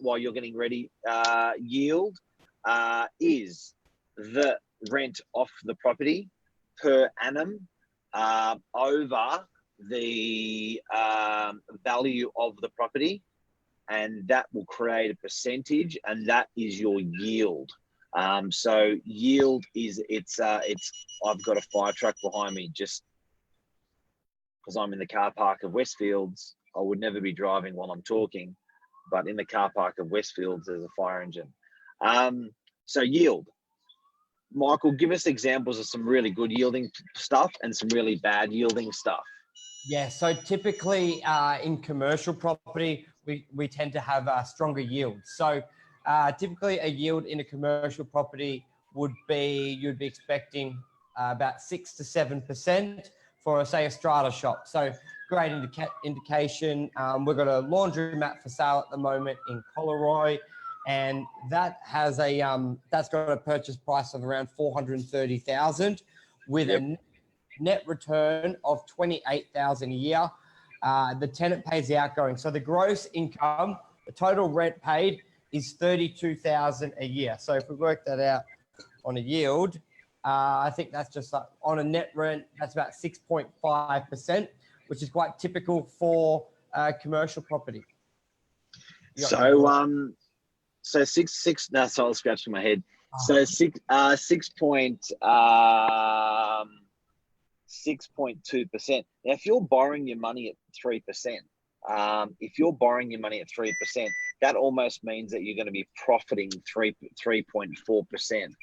while you're getting ready, yield is the rent off the property per annum over the value of the property, and that will create a percentage, and that is your yield. So yield is I've got a fire truck behind me just because I'm in the car park of Westfields. I would never be driving while I'm talking, but in the car park of Westfields, there's a fire engine. So yield. Michael, give us examples of some really good yielding stuff and some really bad yielding stuff. Yeah, so typically in commercial property, we tend to have stronger yields. So typically a yield in a commercial property would be, you'd be expecting about 6 to 7% for, say, a strata shop. So great indication. We've got a laundromat for sale at the moment in Collaroy, and that has that's got a purchase price of around $430,000 with a net return of $28,000 a year. The tenant pays the outgoing. So the gross income, the total rent paid is $32,000 a year. So if we work that out on a yield, I think that's just like on a net rent, that's about 6.5%, which is quite typical for commercial property. So, so six. No, so I'll scratch my head. So 6.2%. Now, if you're borrowing your money at 3%, that almost means that you're going to be profiting 3.4%,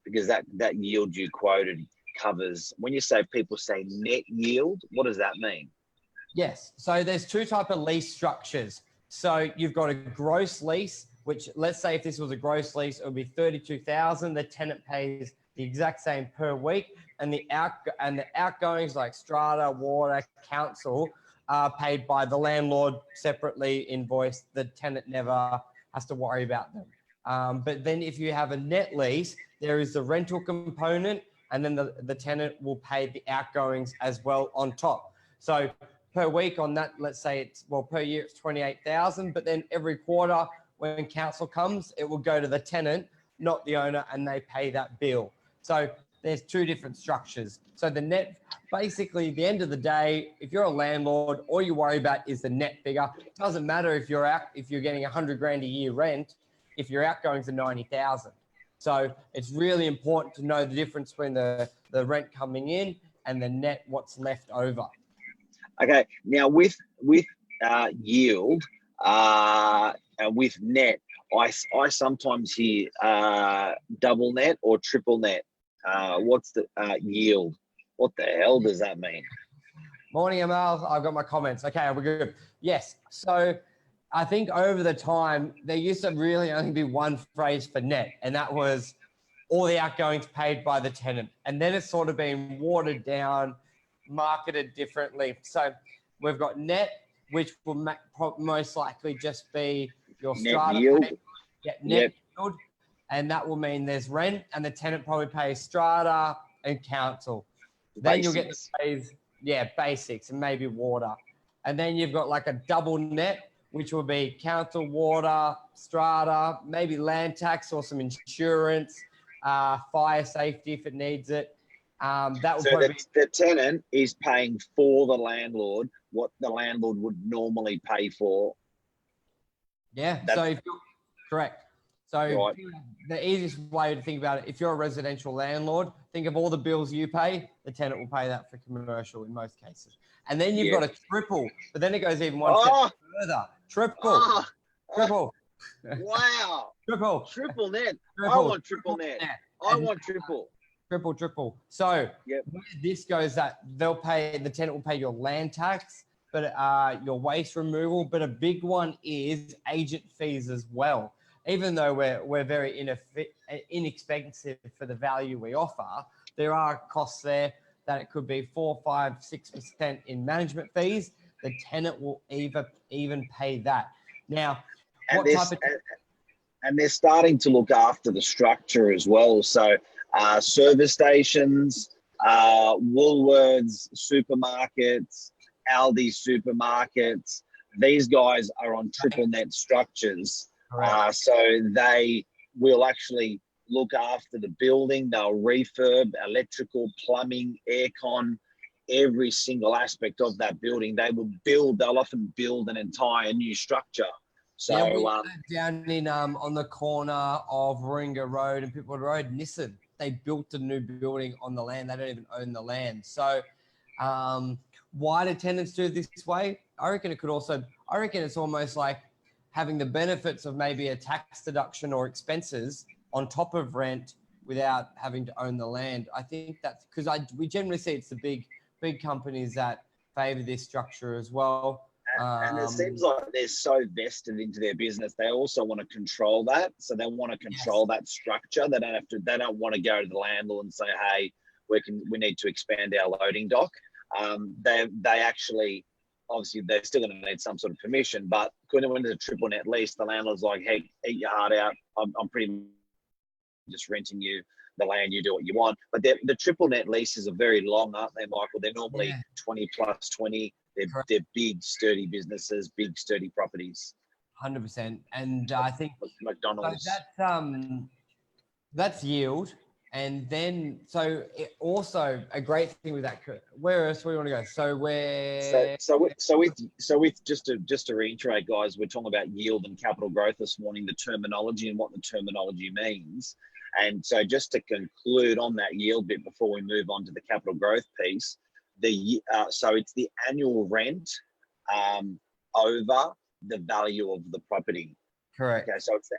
because that yield you quoted covers. When you say, people say net yield, what does that mean? Yes. So there's two types of lease structures. So you've got a gross lease, which, let's say if this was a gross lease, it would be $32,000. The tenant pays the exact same per week, and the outgoings like strata, water, council are paid by the landlord separately invoiced. The tenant never has to worry about them. But then if you have a net lease, there is the rental component, and then the tenant will pay the outgoings as well on top. So per week on that, let's say per year it's $28,000, but then every quarter when council comes, it will go to the tenant, not the owner, and they pay that bill. So there's two different structures. So the net, basically, at the end of the day, if you're a landlord, all you worry about is the net figure. It doesn't matter if you're getting $100,000 a year rent, if your outgoings are $90,000. So it's really important to know the difference between the rent coming in and the net, what's left over. Okay, now with yield and with net, I sometimes hear double net or triple net. What's the yield? What the hell does that mean? Morning, Amal. I've got my comments. Okay, we're good. Yes. So I think over the time, there used to really only be one phrase for net, and that was all the outgoings paid by the tenant. And then it's sort of been watered down, marketed differently. So we've got net, which will most likely just be your strata yield. Net yield. And that will mean there's rent, and the tenant probably pays strata and council. Then you'll get the phase, basics and maybe water. And then you've got like a double net, which will be council, water, strata, maybe land tax or some insurance, fire safety if it needs it. That will probably the tenant is paying for the landlord what the landlord would normally pay for. Yeah, so if you're correct. So the easiest way to think about it, if you're a residential landlord, think of all the bills you pay, the tenant will pay that for commercial in most cases. And then you've got a triple, but then it goes even one step further. Triple. Wow. Triple net. I want triple net. I want triple. Triple. So where this goes, that the tenant will pay your land tax, but your waste removal, but a big one is agent fees as well. Even though we're very inexpensive for the value we offer, there are costs there that it could be 4, 5, 6% in management fees. The tenant will even pay that. Now, and they're starting to look after the structure as well. So service stations, Woolworths supermarkets, Aldi supermarkets, These guys are on triple net structures. Correct. So they will actually look after the building. They'll refurb electrical, plumbing, aircon, every single aspect of that building. They'll often build an entire new structure. So yeah, we live down in on the corner of Warringah Road and Pitwood Road, Nissan. They built a new building on the land. They don't even own the land. So why do tenants do it this way? I reckon it's almost like having the benefits of maybe a tax deduction or expenses on top of rent without having to own the land. I think that's because we generally see it's the big companies that favor this structure as well. And it seems like they're so vested into their business. They also want to control that. So they want to control that structure. They don't want to go to the landlord and say, hey, we need to expand our loading dock. They actually, obviously, they're still going to need some sort of permission. But when it's a triple net lease, the landlord's like, hey, eat your heart out. I'm pretty much just renting you the land, you do what you want. But the triple net leases are very long, aren't they, Michael? They're normally 20 plus 20. They're big, sturdy businesses, big, sturdy properties. 100%. And I think McDonald's. So that's yield. And then, also a great thing with that, where else do we want to go? So with just to reiterate, guys, we're talking about yield and capital growth this morning, the terminology and what the terminology means. And so just to conclude on that yield bit before we move on to the capital growth piece, so it's the annual rent over the value of the property. Correct. Okay, so it's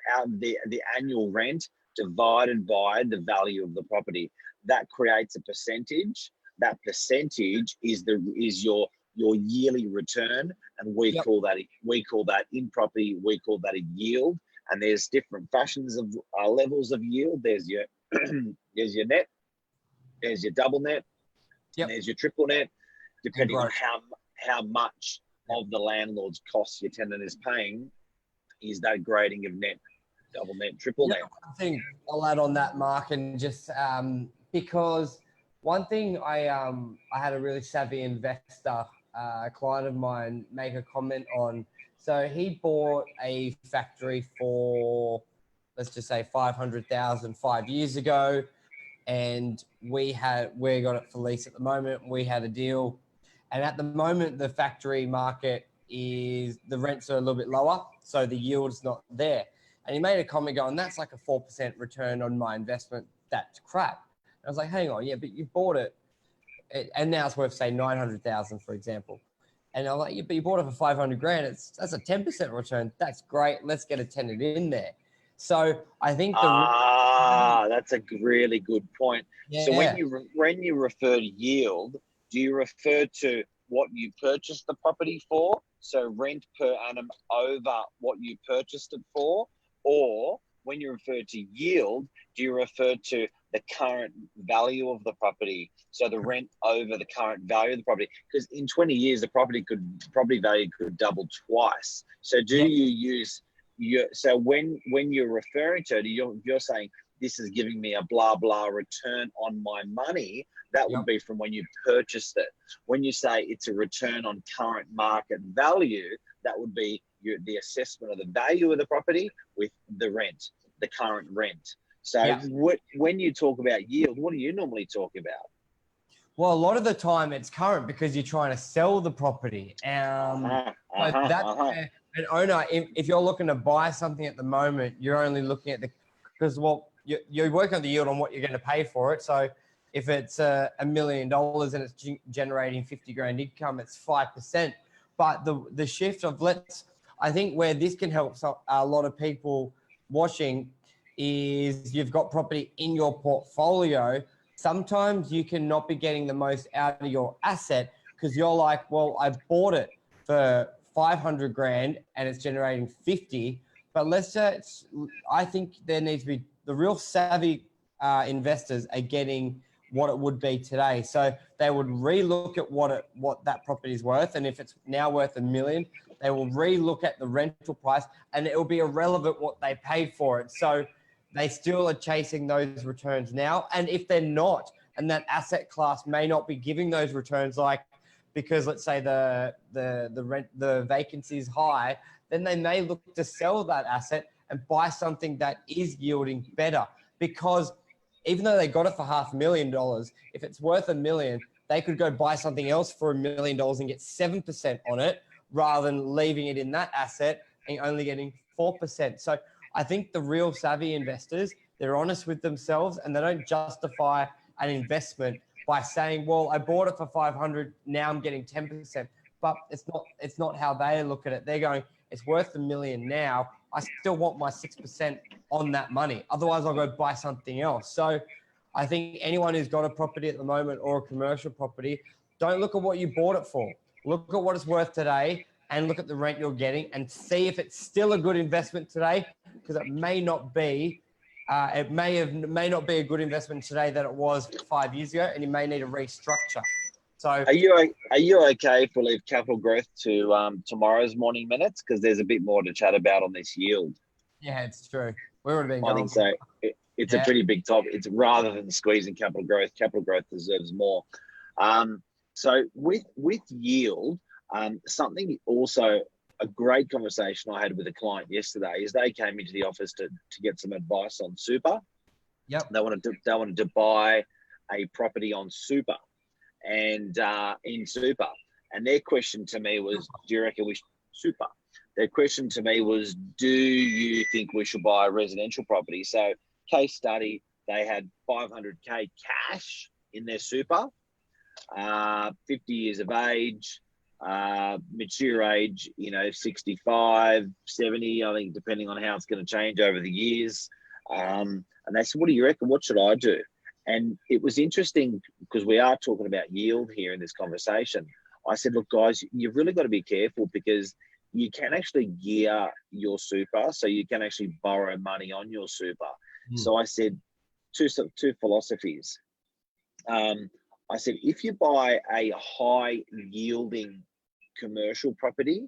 the annual rent divided by the value of the property. That creates a percentage. That percentage is your yearly return, and we call that in property, we call that a yield. And there's different fashions of levels of yield. There's your there's your net, there's your double net, there's your triple net, depending on how much of the landlord's costs your tenant is paying, is that grading of net, double net, triple net. I think I'll add on that, Mark, and just because one thing I had a really savvy investor, a client of mine, make a comment on. So he bought a factory for, let's just say, 500,000 5 years ago, and we got it for lease at the moment. We had a deal, and at the moment the factory market the rents are a little bit lower, so the yield's not there. And he made a comment going, that's like a 4% return on my investment. That's crap. And I was like, hang on, yeah, but you bought it, and now it's worth, say, 900,000, for example. And I'm like, yeah, but you bought it for 500 grand. That's a 10% return. That's great. Let's get a tenant in there. So I think that's a really good point. Yeah. So when you refer to yield, do you refer to what you purchased the property for? So rent per annum over what you purchased it for? Or when you refer to yield, do you refer to the current value of the property? So the rent over the current value of the property, because in 20 years, the property value could double twice. So do you use so when you're referring to it, you're saying this is giving me a blah, blah return on my money, that would be from when you purchased it. When you say it's a return on current market value, that would be the assessment of the value of the property with the rent, the current rent. So when you talk about yield, what do you normally talk about? Well, a lot of the time it's current because you're trying to sell the property. But that's where an owner, if you're looking to buy something at the moment, you're only looking at you're working on the yield on what you're going to pay for it. So if it's $1 million and it's generating 50 grand income, it's 5%. But the shift of I think where this can help a lot of people watching is you've got property in your portfolio. Sometimes you can not be getting the most out of your asset because you're like, well, I bought it for 500 grand and it's generating 50. But let's say I think there needs to be the real savvy investors are getting what it would be today. So they would relook at what that property is worth. And if it's now worth $1 million, they will relook at the rental price and it will be irrelevant what they paid for it. So they still are chasing those returns now. And if they're not, and that asset class may not be giving those returns, like because let's say the vacancy is high, then they may look to sell that asset and buy something that is yielding better. Because even though they got it for $500,000, if it's worth $1 million, they could go buy something else for $1 million and get 7% on it, rather than leaving it in that asset and only getting 4%. So I think the real savvy investors, they're honest with themselves and they don't justify an investment by saying, well, I bought it for 500, now I'm getting 10%. But it's not how they look at it. They're going, it's worth $1 million now. I still want my 6% on that money. Otherwise, I'll go buy something else. So I think anyone who's got a property at the moment or a commercial property, don't look at what you bought it for. Look at what it's worth today and look at the rent you're getting and see if it's still a good investment today, because it may not be. It may not be a good investment today that it was 5 years ago, and you may need a restructure. So, are you okay if we leave capital growth to tomorrow's morning minutes, because there's a bit more to chat about on this yield? Yeah, it's true. We would have been. I think so. It's a pretty big topic. It's rather than squeezing capital growth deserves more. So with yield, something also. A great conversation I had with a client yesterday is they came into the office to get some advice on super. Yep. They wanted to buy a property on super and in super. And their question to me was, do you reckon we should super? Their question to me was, do you think we should buy a residential property? So case study, they had 500K cash in their super, 50 years of age, mature age, 65, 70, I think, depending on how it's going to change over the years. And they said, what do you reckon? What should I do? And it was interesting because we are talking about yield here in this conversation. I said, look, guys, you've really got to be careful, because you can actually gear your super, so you can actually borrow money on your super. So I said, two philosophies. I said, if you buy a high yielding commercial property,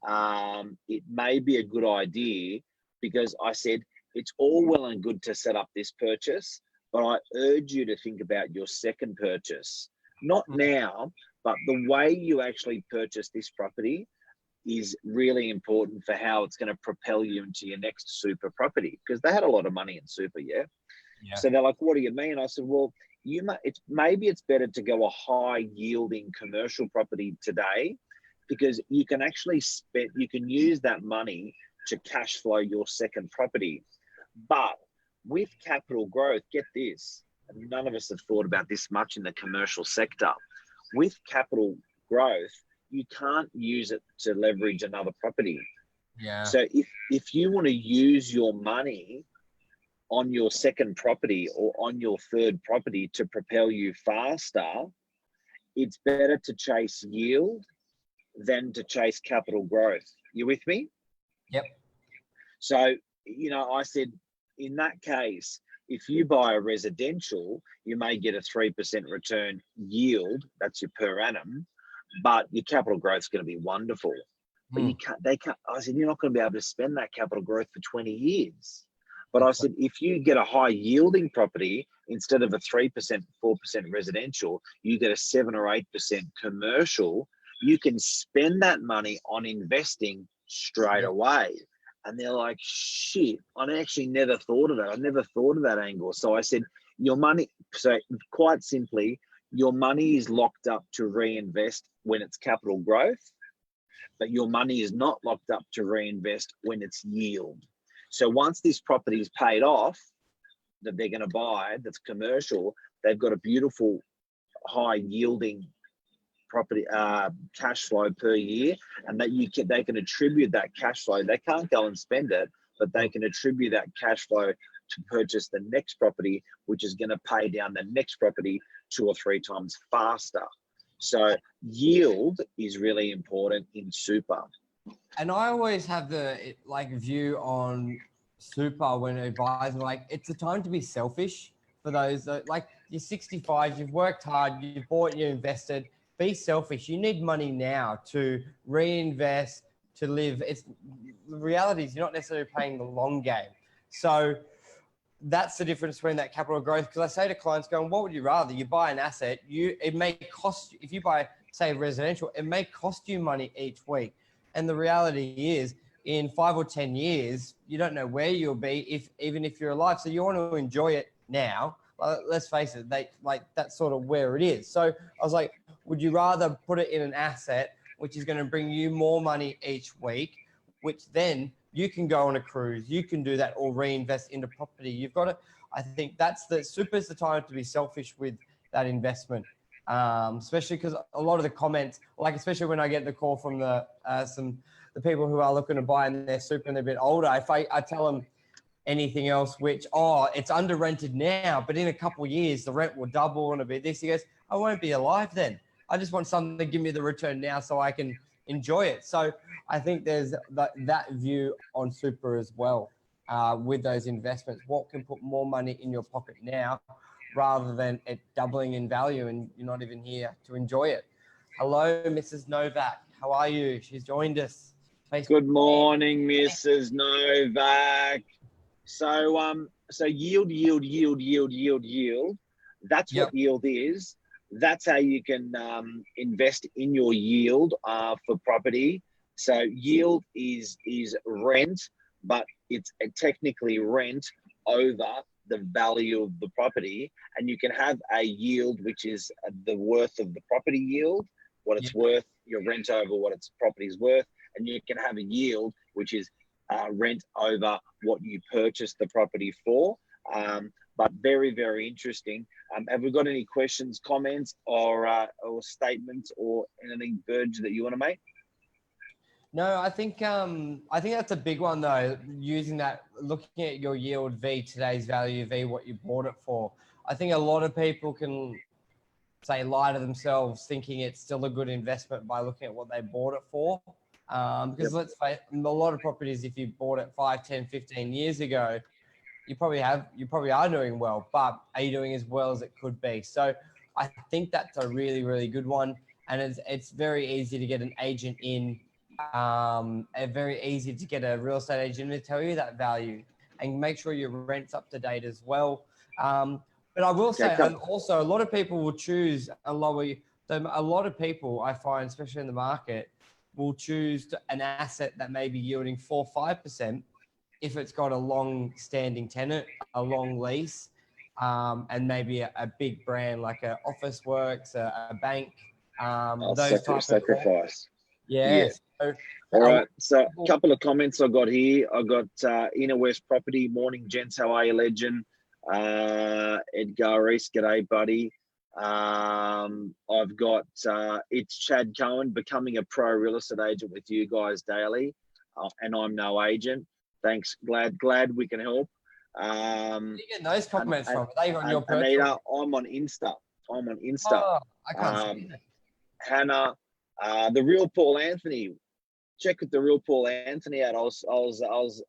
it may be a good idea, because I said, it's all well and good to set up this purchase, but I urge you to think about your second purchase. Not now, but the way you actually purchase this property is really important for how it's going to propel you into your next super property, because they had a lot of money in super. Yeah. So they're like, what do you mean? I said, well, maybe it's better to go a high yielding commercial property today, because you can actually use that money to cash flow your second property. But with capital growth, get this, and none of us have thought about this much in the commercial sector. With capital growth, you can't use it to leverage another property. Yeah. So if you want to use your money on your second property or on your third property to propel you faster, it's better to chase yield than to chase capital growth. You with me? Yep. So, I said, in that case, if you buy a residential, you may get a 3% return yield. That's your per annum, but your capital growth is going to be wonderful. But I said, you're not going to be able to spend that capital growth for 20 years. But I said, if you get a high yielding property, instead of a 3%, 4% residential, you get a 7 or 8% commercial, you can spend that money on investing straight away. And they're like, shit, I actually never thought of that. I never thought of that angle. So I said, quite simply, your money is locked up to reinvest when it's capital growth, but your money is not locked up to reinvest when it's yield. So once this property is paid off, that they're going to buy, that's commercial, they've got a beautiful high yielding property cash flow per year, and that they can attribute that cash flow. They can't go and spend it, but they can attribute that cash flow to purchase the next property, which is going to pay down the next property 2 or 3 times faster. So yield is really important in super. And I always have the view on super when advising, it's a time to be selfish for those that, you're 65, you've worked hard, you've bought, you invested. Be selfish. You need money now to reinvest, to live. The reality is you're not necessarily playing the long game. So that's the difference between that capital growth. Because I say to clients, what would you rather? You buy an asset, it may cost you, if you buy say residential, it may cost you money each week. And the reality is, in 5 or 10 years, you don't know where you'll be even if you're alive. So you want to enjoy it now. Let's face it, that's sort of where it is. So I was like, would you rather put it in an asset which is going to bring you more money each week, which then you can go on a cruise, you can do that, or reinvest into property? You've got to, I think super's the time to be selfish with that investment. Especially because a lot of the comments, like especially when I get the call from the people who are looking to buy in their super and they're a bit older, if I tell them anything else, which, it's under rented now, but in a couple of years, the rent will double and a bit this, he goes, I won't be alive then. I just want something to give me the return now so I can enjoy it. So I think there's that view on super as well, with those investments. What can put more money in your pocket now rather than it doubling in value and you're not even here to enjoy it? Hello, Mrs. Novak. How are you? She's joined us. Good morning, Mrs. Novak. So yield. That's what yield is. That's how you can invest in your yield for property. So yield is rent, but it's technically rent over the value of the property, and you can have a yield which is the worth of the property yield, what it's worth, your rent over what its property is worth, and you can have a yield which is rent over what you purchased the property for. But very, very interesting. Have we got any questions, comments, or statements, or anything, Burge, that you want to make? No, I think that's a big one though. Using that, looking at your yield v today's value v what you bought it for. I think a lot of people can lie to themselves thinking it's still a good investment by looking at what they bought it for. Because let's face it, a lot of properties, if you bought it 5, 10, 15 years ago, you probably are doing well, but are you doing as well as it could be? So I think that's a really, really good one. And it's very easy to get an agent in, very easy to get a real estate agent to tell you that value, and make sure your rent's up to date as well. But I will say, also, a lot of people will choose a lot of people I find, especially in the market, will choose an asset that may be yielding 4 or 5% if it's got a long-standing tenant, a long lease, and maybe a big brand like a Officeworks, a bank. Those types of sacrifice. Yes. Yeah. All right. So a couple of comments I got here. I got Inner West Property. Morning, gents. How are you, legend? Edgar Reese. G'day, buddy. I've got it's Chad Cohen, becoming a pro real estate agent with you guys daily, and I'm no agent. Thanks. Glad we can help. Where are you getting those comments from? Are they on your personal? Anita, I'm on Insta. Oh, I can't see that. Hannah, the real Paul Anthony. Check with the real Paul Anthony out. I was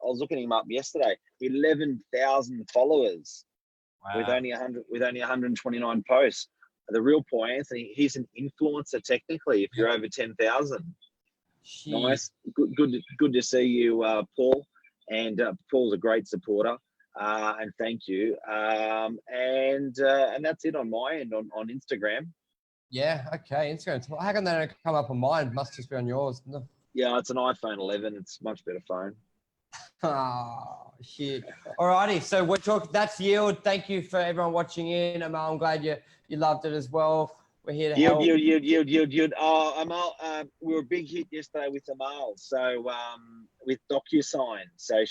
looking him up yesterday. 11,000 followers. Wow. With only 129 posts. The real Paul Anthony, he's an influencer technically. If you're over 10,000, nice, good to see you, Paul. And Paul's a great supporter, and thank you. And that's it on my end on Instagram. Yeah, okay, Instagram. How can they come up on mine? Must just be on yours. No. Yeah, it's an iPhone 11. It's a much better phone. Oh, shit. All righty. So we're talking, that's yield. Thank you for everyone watching in. Amal, I'm glad you loved it as well. We're here to help. Yield. Oh, Amal, we were a big hit yesterday with Amal. So with DocuSign. So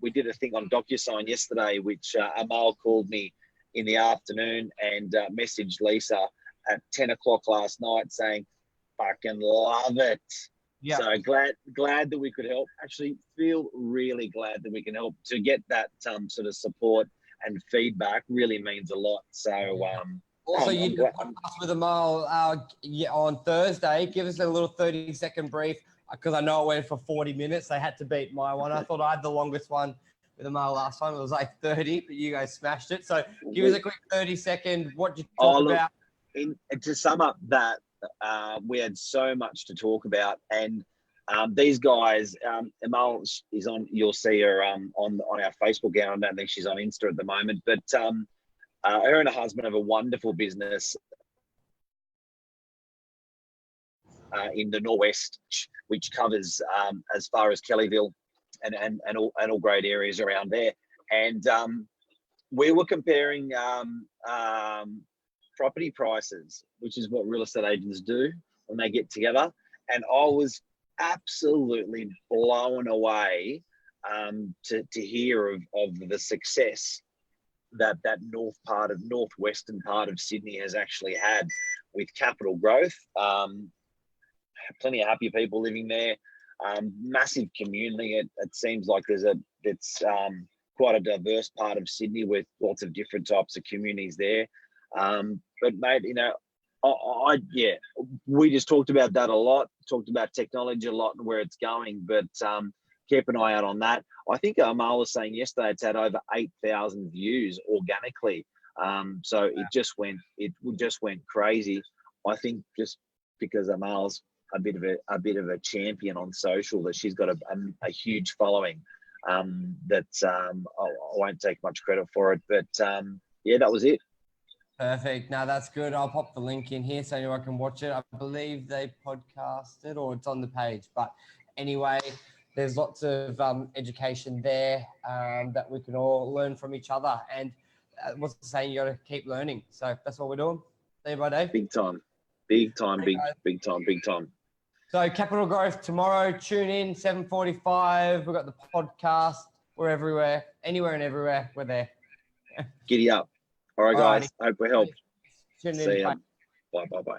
we did a thing on DocuSign yesterday, which Amal called me in the afternoon and messaged Lisa at 10 o'clock last night saying, fucking love it. Yeah. So glad that we could help. Actually, feel really glad that we can help. To get that sort of support and feedback really means a lot. So also, you did a podcast with Amal on Thursday. Give us a little 30-second brief, because I know it went for 40 minutes. They had to beat my one. I thought I had the longest one with Amal last time. It was like 30, but you guys smashed it. So give us a quick 30-second. What did you talk about? To sum up that, we had so much to talk about, and these guys, Amal is on. You'll see her on our Facebook account. I don't think she's on Insta at the moment, but her and her husband have a wonderful business in the northwest, which covers as far as Kellyville and all great areas around there. And we were comparing property prices, which is what real estate agents do when they get together. And I was absolutely blown away to hear of the success that northwestern part of Sydney has actually had with capital growth. Plenty of happy people living there. Massive community. It seems like it's quite a diverse part of Sydney with lots of different types of communities there. But mate, we just talked about that a lot, talked about technology a lot and where it's going, but keep an eye out on that. I think Amal was saying yesterday it's had over 8,000 views organically. So it just went crazy. I think just because Amal's a bit of a champion on social, that she's got a huge following. That I won't take much credit for it, but yeah, that was it. Perfect. No, that's good. I'll pop the link in here so anyone can watch it. I believe they podcasted or it's on the page. But anyway, there's lots of education there that we can all learn from each other. And what's the saying? You got to keep learning. So that's what we're doing day by day. Big time. So Capital Growth tomorrow. Tune in 7:45. We've got the podcast. We're everywhere, anywhere and everywhere. We're there. Giddy up. All right, guys. Hope we helped. See you. Bye.